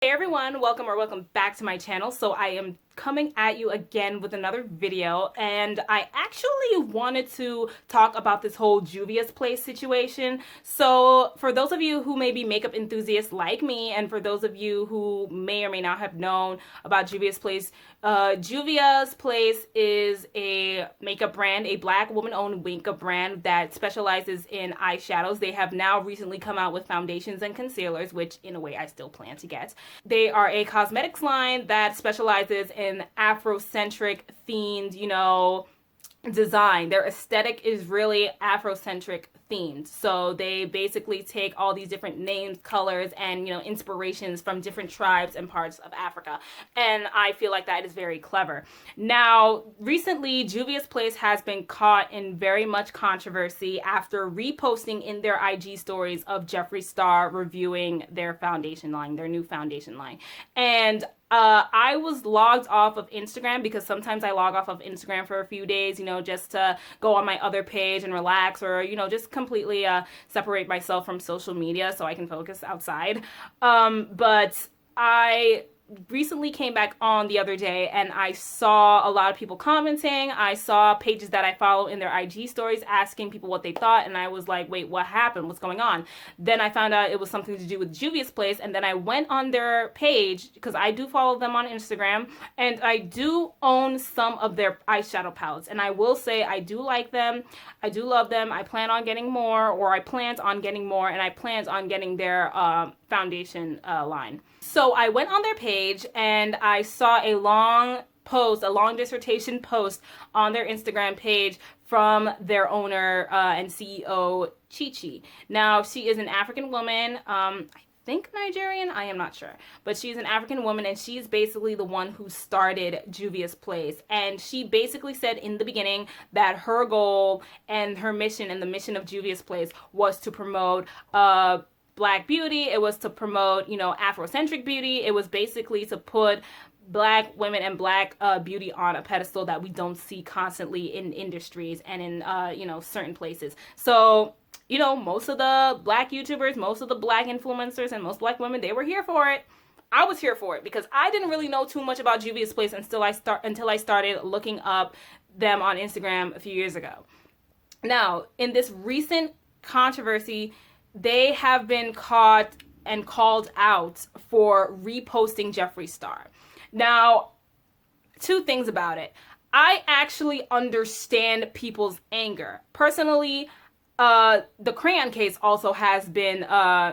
Hey everyone, welcome back to my channel. So I am coming at you again with another video, and I actually wanted to talk about this whole Juvia's Place situation. So for those of you who may be makeup enthusiasts like me, and for those of you who may or may not have known about Juvia's Place, Juvia's Place is a makeup brand, a black woman-owned makeup brand that specializes in eyeshadows. They have now recently come out with foundations and concealers, which in a way I still plan to get. They are a cosmetics line that specializes in Afrocentric themed, design. Their aesthetic is really Afrocentric themed. So they basically take all these different names, colors, and inspirations from different tribes and parts of Africa. And I feel like that is very clever. Now, recently, Juvia's Place has been caught in very much controversy after reposting in their IG stories of Jeffree Star reviewing their foundation line, their new foundation line. And I was logged off of Instagram because sometimes I log off of Instagram for a few days, just to go on my other page and relax, or, just completely separate myself from social media so I can focus outside. But I recently came back on the other day and I saw a lot of people commenting. I saw pages that I follow in their IG stories asking people what they thought, and I was like, wait, what happened? What's going on? Then I found out it was something to do with Juvia's Place, and then I went on their page because I do follow them on Instagram, and I do own some of their eyeshadow palettes, and I will say I do like them. I do love them. I plan on getting more, or I planned on getting more, and I planned on getting their foundation line. So I went on their page and I saw a long post, a long dissertation post on their Instagram page from their owner and CEO, Chi. Now, she is an African woman, I think Nigerian, I am not sure, but she's an African woman, and she's basically the one who started Juvia's Place. And she basically said in the beginning that her goal and her mission and the mission of Juvia's Place was to promote Black beauty. It was to promote, Afrocentric beauty. It was basically to put Black women and Black beauty on a pedestal that we don't see constantly in industries and in, certain places. So, most of the Black YouTubers, most of the Black influencers, and most Black women, they were here for it. I was here for it because I didn't really know too much about Juvia's Place until I started looking up them on Instagram a few years ago. Now, in this recent controversy, they have been caught and called out for reposting Jeffree Star. Now, two things about it. I actually understand people's anger. Personally, the crayon case also has been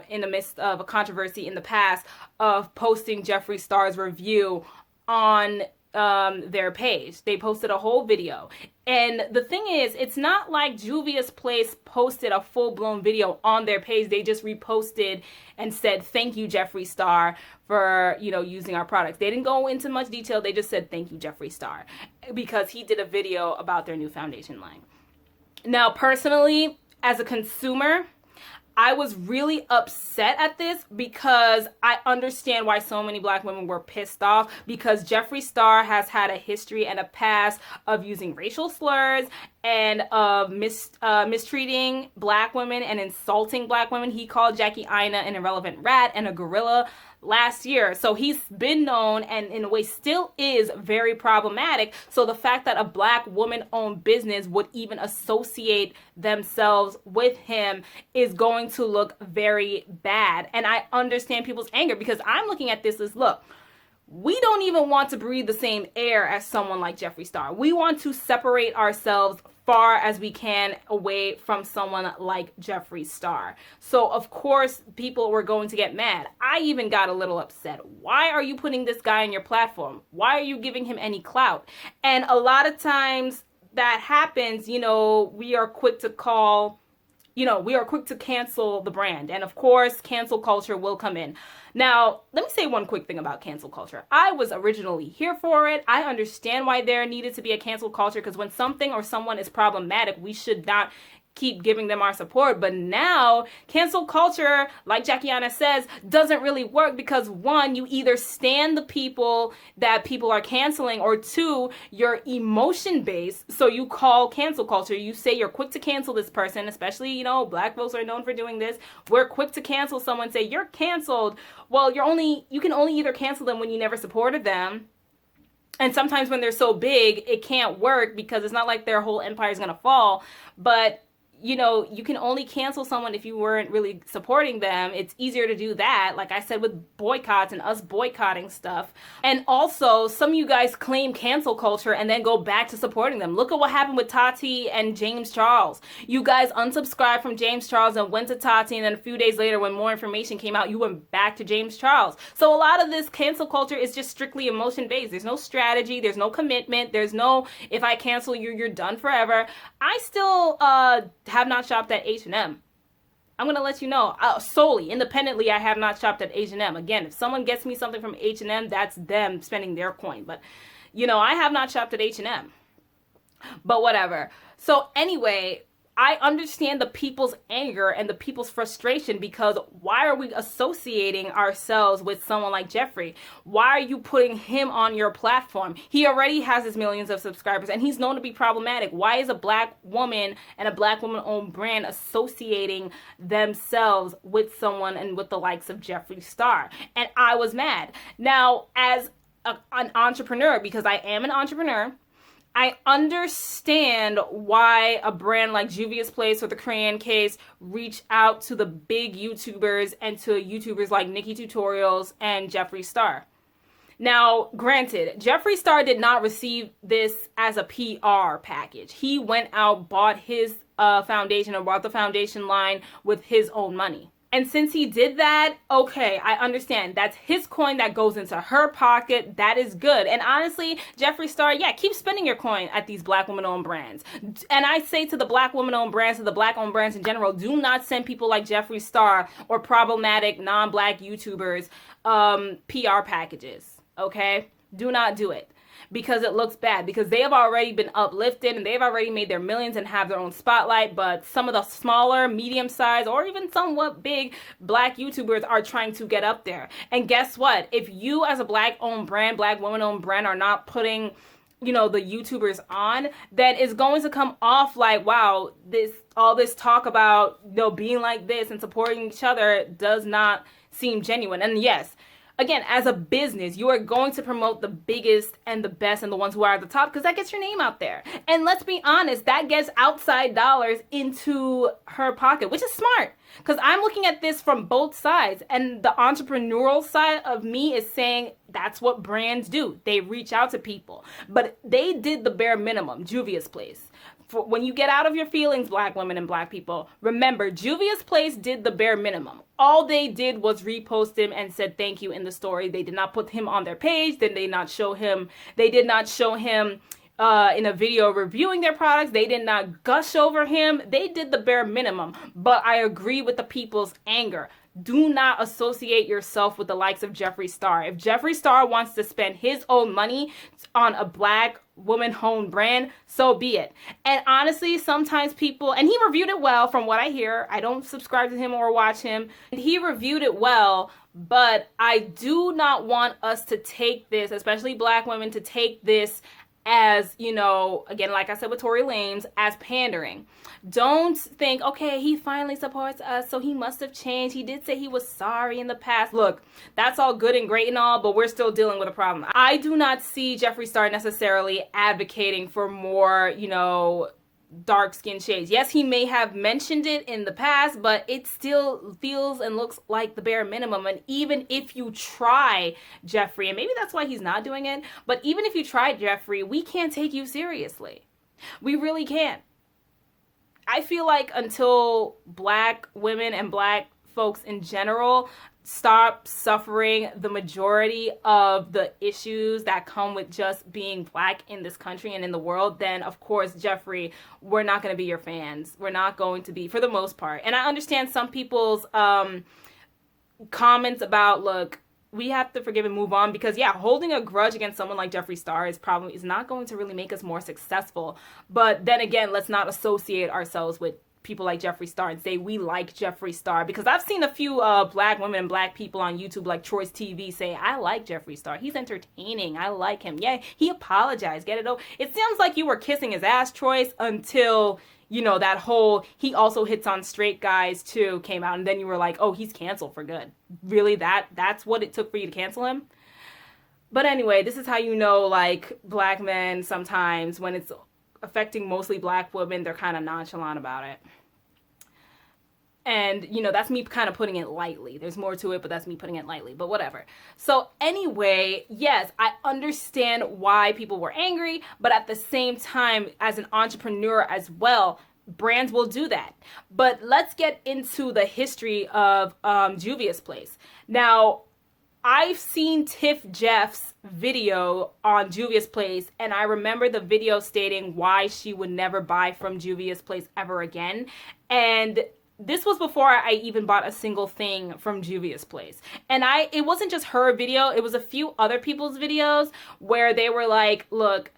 in the midst of a controversy in the past of posting Jeffree Star's review on their page. They posted a whole video. And the thing is, it's not like Juvia's Place posted a full-blown video on their page. They just reposted and said, thank you, Jeffree Star, for, using our products. They didn't go into much detail. They just said, thank you, Jeffree Star, because he did a video about their new foundation line. Now, personally, as a consumer, I was really upset at this because I understand why so many Black women were pissed off, because Jeffree Star has had a history and a past of using racial slurs and of mistreating Black women and insulting Black women. He called Jackie Aina an irrelevant rat and a gorilla last year. So he's been known, and in a way still is, very problematic. So the fact that a Black woman-owned business would even associate themselves with him is going to look very bad. And I understand people's anger, because I'm looking at this as, look, we don't even want to breathe the same air as someone like Jeffree Star. We want to separate ourselves far as we can away from someone like Jeffree Star. So of course people were going to get mad. I even got a little upset. Why are you putting this guy on your platform? Why are you giving him any clout? And a lot of times that happens, we are quick to call, we are quick to cancel the brand. And of course, cancel culture will come in. Now, let me say one quick thing about cancel culture. I was originally here for it. I understand why there needed to be a cancel culture, because when something or someone is problematic, we should not keep giving them our support. But now cancel culture, like Aina says, doesn't really work because one, you either stand the people that people are canceling, or two, you're emotion based. So you call cancel culture. You say you're quick to cancel this person, especially, you know, black folks are known for doing this. We're quick to cancel someone, say you're canceled. Well, you can only either cancel them when you never supported them. And sometimes when they're so big, it can't work because it's not like their whole empire is going to fall. But, you know, you can only cancel someone if you weren't really supporting them. It's easier to do that, like I said, with boycotts and us boycotting stuff. And also, some of you guys claim cancel culture and then go back to supporting them. Look at what happened with Tati and James Charles. You guys unsubscribed from James Charles and went to Tati, and then a few days later when more information came out, you went back to James Charles. So a lot of this cancel culture is just strictly emotion-based. There's no strategy. There's no commitment. There's no, if I cancel you, you're done forever. I still have not shopped at H&M. I'm going to let you know, solely, independently, I have not shopped at H&M. Again, if someone gets me something from H&M, that's them spending their coin. But, you know, I have not shopped at H&M. But whatever. So anyway, I understand the people's anger and the people's frustration, because why are we associating ourselves with someone like Jeffree? Why are you putting him on your platform? He already has his millions of subscribers and he's known to be problematic. Why is a black woman and a black woman-owned brand associating themselves with someone and with the likes of Jeffree Star? And I was mad. Now, as an entrepreneur, because I am an entrepreneur, I understand why a brand like JUVIA'S or the Crayon Case reach out to the big YouTubers and to YouTubers like Nikki Tutorials and Jeffree Star. Now, granted, Jeffree Star did not receive this as a PR package. He went out, bought his foundation, or bought the foundation line with his own money. And since he did that, okay, I understand. That's his coin that goes into her pocket. That is good. And honestly, Jeffree Star, yeah, keep spending your coin at these black woman-owned brands. And I say to the black woman-owned brands, to the black-owned brands in general, do not send people like Jeffree Star or problematic non-black YouTubers PR packages, okay? Do not do it. Because it looks bad, because they have already been uplifted and they've already made their millions and have their own spotlight. But some of the smaller, medium-sized, or even somewhat big black YouTubers are trying to get up there. And guess what? If you as a black-owned brand, black woman-owned brand, are not putting, you know, the YouTubers on, then it's going to come off like, wow, all this talk about, you know, being like this and supporting each other does not seem genuine. And yes, again, as a business, you are going to promote the biggest and the best and the ones who are at the top, because that gets your name out there. And let's be honest, that gets outside dollars into her pocket, which is smart. Because I'm looking at this from both sides. And the entrepreneurial side of me is saying that's what brands do. They reach out to people. But they did the bare minimum, JUVIA'S Place. When you get out of your feelings, black women and black people, remember, JUVIA'S did the bare minimum. All they did was repost him and said thank you in the story. They did not put him on their page. They did not show him in a video reviewing their products. They did not gush over him. They did the bare minimum. But I agree with the people's anger. Do not associate yourself with the likes of Jeffree Star. If Jeffree Star wants to spend his own money on a black woman-owned brand, so be it. And honestly, sometimes people, and he reviewed it well from what I hear. I don't subscribe to him or watch him. He reviewed it well, but I do not want us to take this, especially black women, to take this as, you know, again, like I said with Tory Lanez, as pandering. Don't think, okay, he finally supports us, so he must have changed. He did say he was sorry in the past. Look, that's all good and great and all, but we're still dealing with a problem. I do not see Jeffree Star necessarily advocating for more, you know, dark skin shades. Yes, he may have mentioned it in the past, but it still feels and looks like the bare minimum. And even if you try, Jeffree, and maybe that's why he's not doing it, but even if you try, Jeffree, we can't take you seriously. We really can't. I feel like until black women and black folks in general stop suffering the majority of the issues that come with just being black in this country and in the world, then of course, Jeffree, we're not going to be your fans. We're not going to be, for the most part. And I understand some people's comments about, look, we have to forgive and move on, because yeah, holding a grudge against someone like Jeffree Star is not going to really make us more successful. But then again, let's not associate ourselves with people like Jeffree Star and say we like Jeffree Star, because I've seen a few black women and black people on YouTube like Troy's TV say, I like Jeffree Star, he's entertaining, I like him. Yeah, he apologized, get it over. It sounds like you were kissing his ass, Troy's, until, you know, that whole he also hits on straight guys too came out, and then you were like, oh, he's canceled for good. Really? That's what it took for you to cancel him? But anyway, this is how you know, like, black men sometimes, when it's affecting mostly black women, they're kind of nonchalant about it. And, you know, that's me kind of putting it lightly. There's more to it, but that's me putting it lightly. But whatever. So anyway, yes, I understand why people were angry. But at the same time, as an entrepreneur as well, brands will do that. But let's get into the history of Juvia's Place. Now, I've seen Tiff Jeff's video on Juvia's Place, and I remember the video stating why she would never buy from Juvia's Place ever again. And this was before I even bought a single thing from Juvia's Place. And it wasn't just her video, it was a few other people's videos where they were like, look,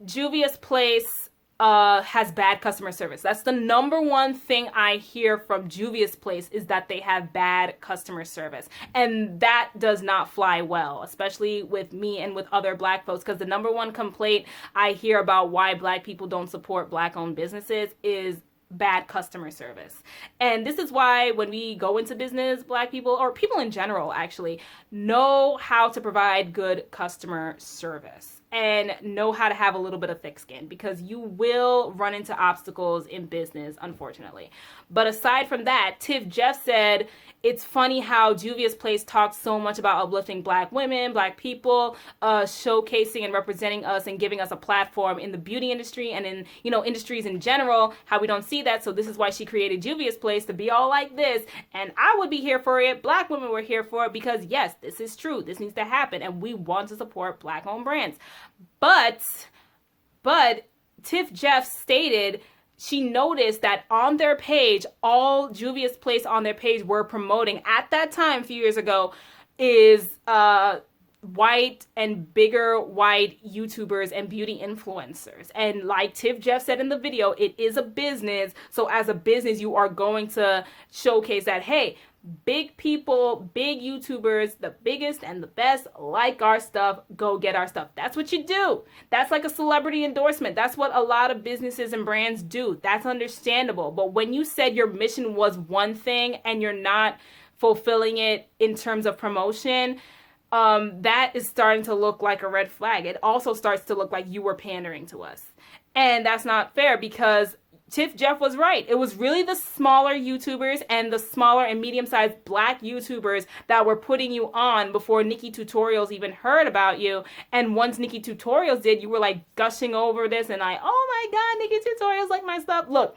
Juvia's Place has bad customer service. That's the number one thing I hear from Juvia's Place, is that they have bad customer service. And that does not fly well, especially with me and with other black folks, because the number one complaint I hear about why black people don't support black-owned businesses is bad customer service. And this is why when we go into business, black people, or people in general actually, know how to provide good customer service and know how to have a little bit of thick skin, because you will run into obstacles in business, unfortunately. But aside from that, Tiff Jeff said, it's funny how Juvia's Place talks so much about uplifting black women, black people, showcasing and representing us and giving us a platform in the beauty industry and in, you know, industries in general, how we don't see that. So this is why she created Juvia's Place, to be all like this. And I would be here for it. Black women were here for it, because yes, this is true. This needs to happen. And we want to support black-owned brands. But Tiff Jeff stated she noticed that on their page, all Juvia's Place on their page were promoting at that time, a few years ago, is white and bigger white YouTubers and beauty influencers. And like Tiff Jeff said in the video, it is a business. So as a business, you are going to showcase that, hey, big people, big YouTubers, the biggest and the best, like our stuff, go get our stuff. That's what you do. That's like a celebrity endorsement. That's what a lot of businesses and brands do. That's understandable. But when you said your mission was one thing and you're not fulfilling it in terms of promotion, that is starting to look like a red flag. It also starts to look like you were pandering to us. And that's not fair, because Tiff Jeff was right. It was really the smaller YouTubers and the smaller and medium-sized black YouTubers that were putting you on before Nikki Tutorials even heard about you. And once Nikki Tutorials did, you were like gushing over this and like, oh my God, Nikki Tutorials like my stuff. Look,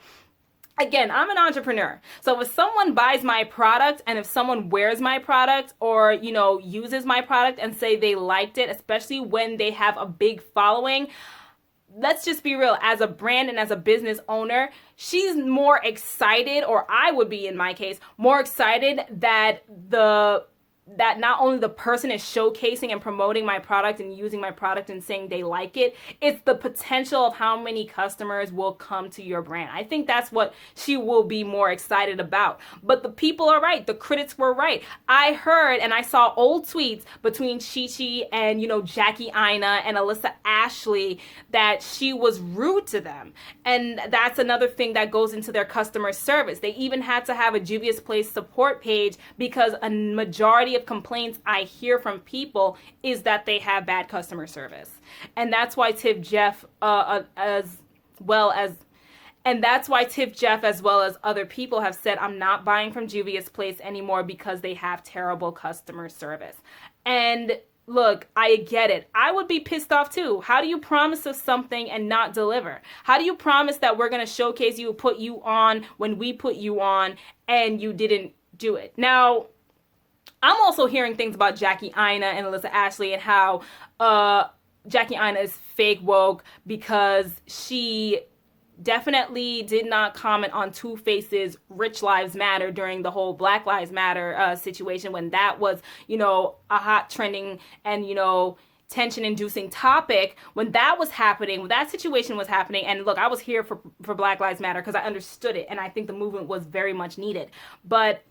again, I'm an entrepreneur. So if someone buys my product and if someone wears my product or, you know, uses my product and say they liked it, especially when they have a big following, let's just be real, as a brand and as a business owner, she's more excited, or I would be in my case, more excited that not only the person is showcasing and promoting my product and using my product and saying they like it, it's the potential of how many customers will come to your brand. I think that's what she will be more excited about. But the people are right. The critics were right. I heard and I saw old tweets between Chi and, you know, Jackie Aina and Alissa Ashley that she was rude to them. And that's another thing that goes into their customer service. They even had to have a Juvia's Place support page because a majority of complaints I hear from people is that they have bad customer service. And that's why Tiff Jeff as well as other people have said, I'm not buying from Juvia's Place anymore because they have terrible customer service. And look, I get it. I would be pissed off too. How do you promise us something and not deliver? How do you promise that we're going to showcase you, put you on when we put you on, and you didn't do it? Now, I'm also hearing things about Jackie Aina and Alissa Ashley and how Jackie Aina is fake woke because she definitely did not comment on Two Faces' Rich Lives Matter during the whole Black Lives Matter situation when that was, you know, a hot trending and, you know, tension-inducing topic when that was happening, when that situation was happening. And look, I was here for Black Lives Matter because I understood it, and I think the movement was very much needed. But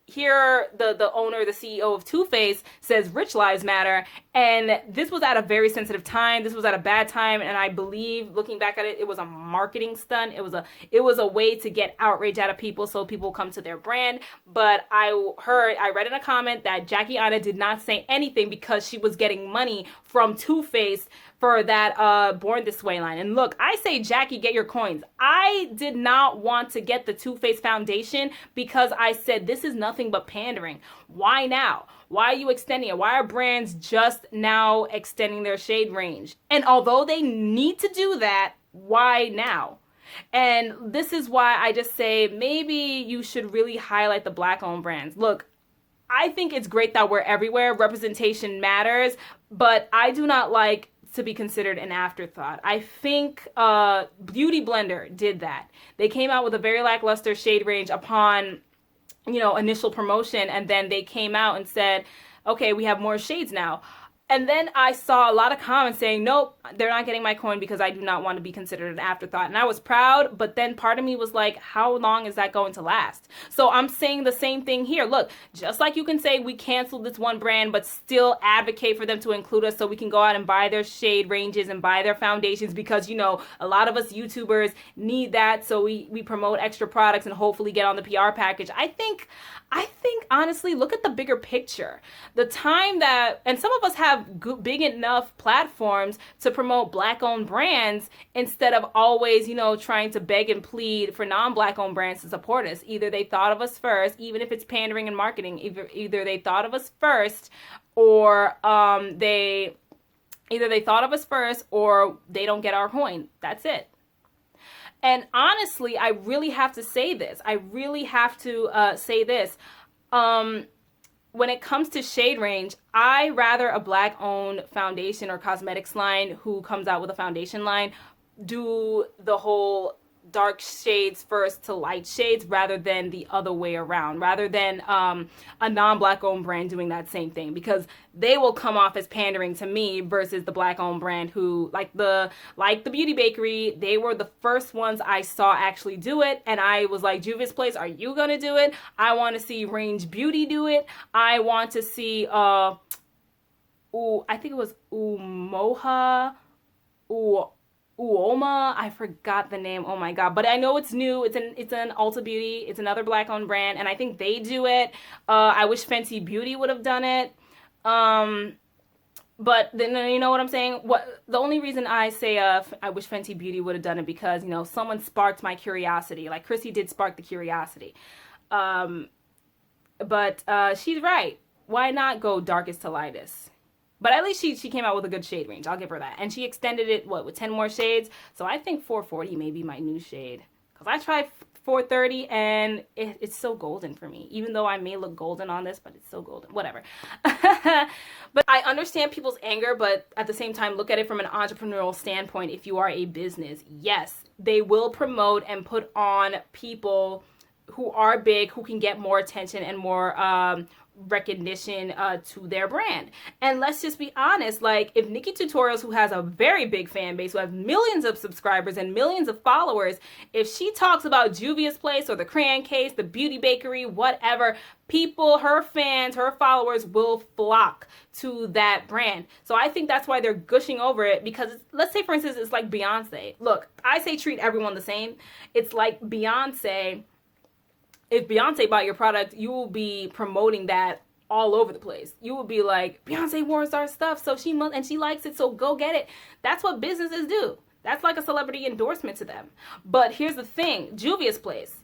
here the owner, the CEO of Too Faced says Rich Lives Matter, and this was at a very sensitive time. This was at a bad time, and I believe, looking back at it, it was a marketing stunt. It was a way to get outrage out of people so people come to their brand. But I read in a comment that Jackie Aina did not say anything because she was getting money from Too Faced for that Born This Way line. And look, I say, Jackie, get your coins. I did not want to get the Too Faced Foundation because I said this is nothing but pandering. Why now? Why are you extending it? Why are brands just now extending their shade range? And although they need to do that, why now? And this is why I just say maybe you should really highlight the Black-owned brands. Look, I think it's great that we're everywhere. Representation matters, but I do not like to be considered an afterthought. I think Beauty Blender did that. They came out with a very lackluster shade range upon, initial promotion, and then they came out and said, okay, we have more shades now. And then I saw a lot of comments saying, nope, they're not getting my coin because I do not want to be considered an afterthought. And I was proud, but then part of me was like, how long is that going to last? So I'm saying the same thing here. Look, just like you can say we canceled this one brand, but still advocate for them to include us so we can go out and buy their shade ranges and buy their foundations because, a lot of us YouTubers need that. So we promote extra products and hopefully get on the PR package. I think honestly, look at the bigger picture. The time that, and some of us have big enough platforms to promote Black-owned brands instead of always, trying to beg and plead for non-Black-owned brands to support us. Either they thought of us first, even if it's pandering and marketing, either they thought of us first or they thought of us first or they don't get our coin. That's it. And honestly, I really have to say this. When it comes to shade range, I rather a Black-owned foundation or cosmetics line who comes out with a foundation line do the whole dark shades first to light shades rather than the other way around, rather than a non-Black-owned brand doing that same thing, because they will come off as pandering to me versus the Black-owned brand who, like the Beauty Bakery, they were the first ones I saw actually do it, and I was like, JUVIA'S Place, are you gonna do it? I want to see Range Beauty do it. I want to see I think it was Uoma, I forgot the name. Oh my god! But I know it's new. It's an Ulta Beauty. It's another Black-owned brand, and I think they do it. I wish Fenty Beauty would have done it. But then you know what I'm saying. The only reason I say I wish Fenty Beauty would have done it because someone sparked my curiosity. Like Chrissy did spark the curiosity. But she's right. Why not go darkest to lightest? But at least she came out with a good shade range. I'll give her that. And she extended it, with 10 more shades? So I think 440 may be my new shade. Because I tried 430 and it's so golden for me. Even though I may look golden on this, but it's so golden. Whatever. But I understand people's anger, but at the same time, look at it from an entrepreneurial standpoint. If you are a business, yes, they will promote and put on people who are big, who can get more attention and more recognition to their brand. And let's just be honest, like if Nikki Tutorials, who has a very big fan base, who has millions of subscribers and millions of followers, if she talks about JUVIA'S Place or the Crayon Case, the Beauty Bakery, whatever, people, her fans, her followers will flock to that brand. So I think that's why they're gushing over it, because let's say, for instance, it's like Beyonce. Look, I say treat everyone the same. It's like Beyonce. If Beyonce bought your product, you will be promoting that all over the place. You will be like, Beyonce wore our stuff, so she must, and she likes it, so go get it. That's what businesses do. That's like a celebrity endorsement to them. But here's the thing, JUVIA'S Place.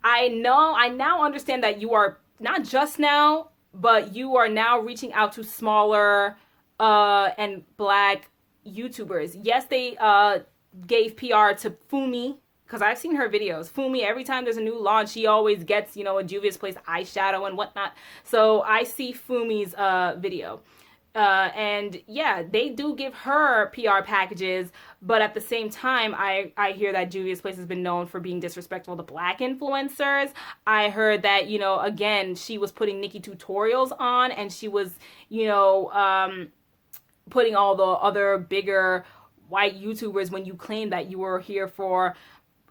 I now understand that you are not just now, but you are now reaching out to smaller and Black YouTubers. Yes, they gave PR to Fumi, because I've seen her videos. Fumi, every time there's a new launch, she always gets, a JUVIA'S Place eyeshadow and whatnot. So I see Fumi's video. And yeah, they do give her PR packages, but at the same time, I hear that JUVIA'S Place has been known for being disrespectful to Black influencers. I heard that, again, she was putting Nikki Tutorials on, and she was, putting all the other bigger white YouTubers when you claim that you were here for,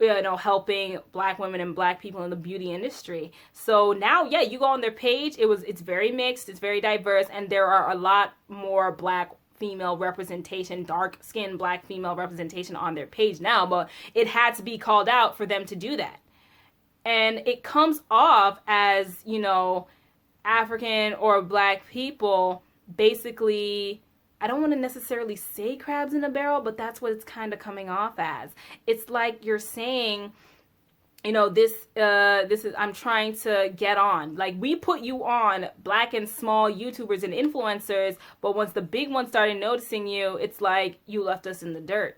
you know, helping black women and black people in the beauty industry. So now, yeah, you go on their page, it's very mixed, it's very diverse, and there are a lot more black female representation, dark skinned black female representation on their page now, but it had to be called out for them to do that. And it comes off as, you know, African or black people basically, I don't want to necessarily say crabs in a barrel, but that's what it's kind of coming off as. It's like you're saying, you know, this is, I'm trying to get on. Like, we put you on, black and small YouTubers and influencers, but once the big ones started noticing you, it's like you left us in the dirt.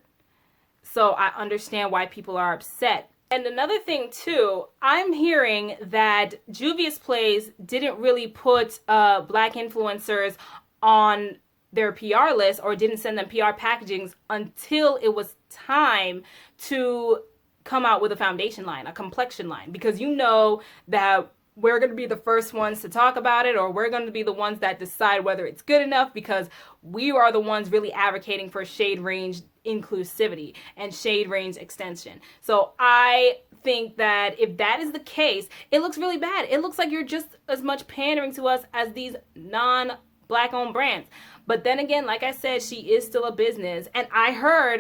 So I understand why people are upset. And another thing too, I'm hearing that JUVIA'S Place didn't really put black influencers on their PR list or didn't send them PR packagings until it was time to come out with a foundation line, a complexion line, because you know that we're going to be the first ones to talk about it, or we're going to be the ones that decide whether it's good enough, because we are the ones really advocating for shade range inclusivity and shade range extension. So I think that if that is the case, it looks really bad. It looks like you're just as much pandering to us as these non-black owned brands. But then again, like I said, she is still a business. And I heard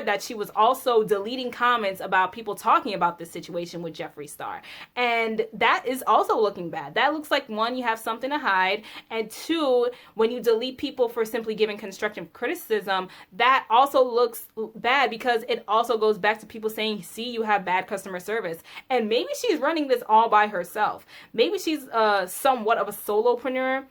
that she was also deleting comments about people talking about this situation with Jeffree Star. And that is also looking bad. That looks like, one, you have something to hide. And two, when you delete people for simply giving constructive criticism, that also looks bad, because it also goes back to people saying, see, you have bad customer service. And maybe she's running this all by herself. Maybe she's somewhat of a solopreneur.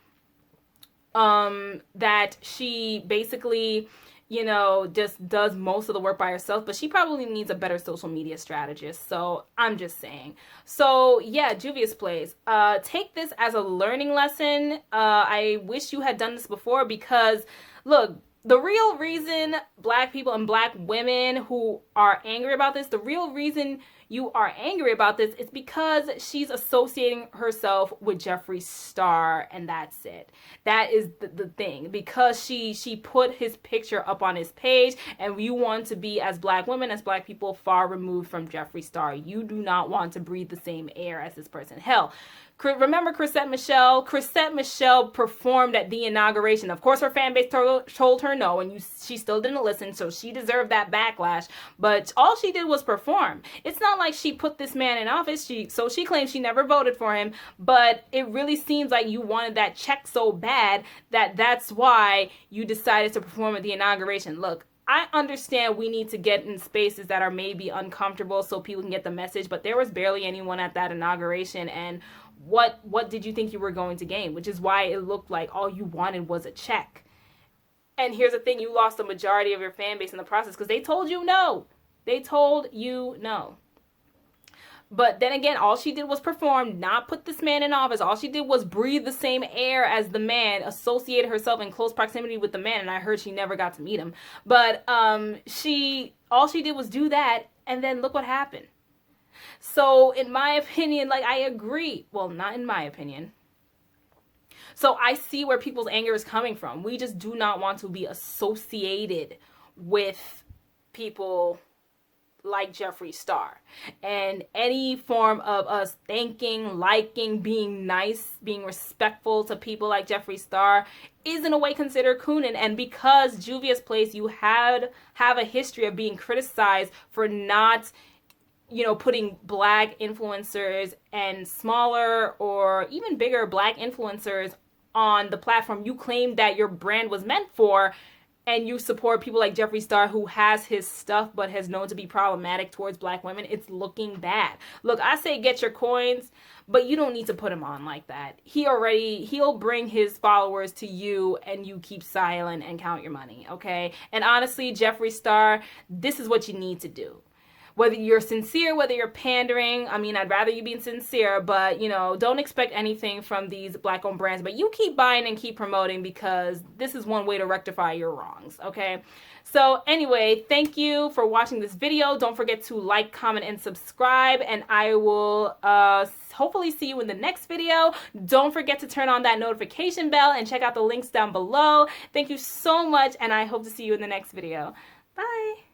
That she basically, you know, just does most of the work by herself, but she probably needs a better social media strategist. So I'm just saying. So yeah, JUVIA'S Place, take this as a learning lesson. I wish you had done this before, because look, the real reason black people and black women who are angry about this, the real reason you are angry about this is because she's associating herself with Jeffree Star, and that's it. That is the thing, because she put his picture up on his page, and you want to be, as black women, as black people, far removed from Jeffree Star. You do not want to breathe the same air as this person. Hell, remember Chrisette Michele? Chrisette Michele performed at the inauguration. Of course, her fan base told her no, and she still didn't listen, so she deserved that backlash. But all she did was perform. It's not like she put this man in office. So she claims she never voted for him, but it really seems like you wanted that check so bad that that's why you decided to perform at the inauguration. Look, I understand we need to get in spaces that are maybe uncomfortable so people can get the message, but there was barely anyone at that inauguration, and what did you think you were going to gain? Which is why it looked like all you wanted was a check. And here's the thing, you lost the majority of your fan base in the process, because they told you no. They told you no. But then again, all she did was perform, not put this man in office. All she did was breathe the same air as the man, associate herself in close proximity with the man, and I heard she never got to meet him. But all she did was do that, and then look what happened. So in my opinion, like, I agree. Well, not in my opinion. So I see where people's anger is coming from. We just do not want to be associated with people like Jeffree Star. And any form of us thanking, liking, being nice, being respectful to people like Jeffree Star is in a way considered cooning. And because JUVIA'S Place, you have a history of being criticized for not, you know, putting black influencers and smaller or even bigger black influencers on the platform you claim that your brand was meant for, and you support people like Jeffree Star, who has his stuff but has known to be problematic towards black women, it's looking bad. Look, I say get your coins, but you don't need to put him on like that. He'll bring his followers to you, and you keep silent and count your money, okay? And honestly, Jeffree Star, this is what you need to do. whether you're sincere, whether you're pandering. I mean, I'd rather you be sincere, but, you know, don't expect anything from these Black-owned brands. But you keep buying and keep promoting, because this is one way to rectify your wrongs, okay? So anyway, thank you for watching this video. Don't forget to like, comment, and subscribe, and I will hopefully see you in the next video. Don't forget to turn on that notification bell and check out the links down below. Thank you so much, and I hope to see you in the next video. Bye!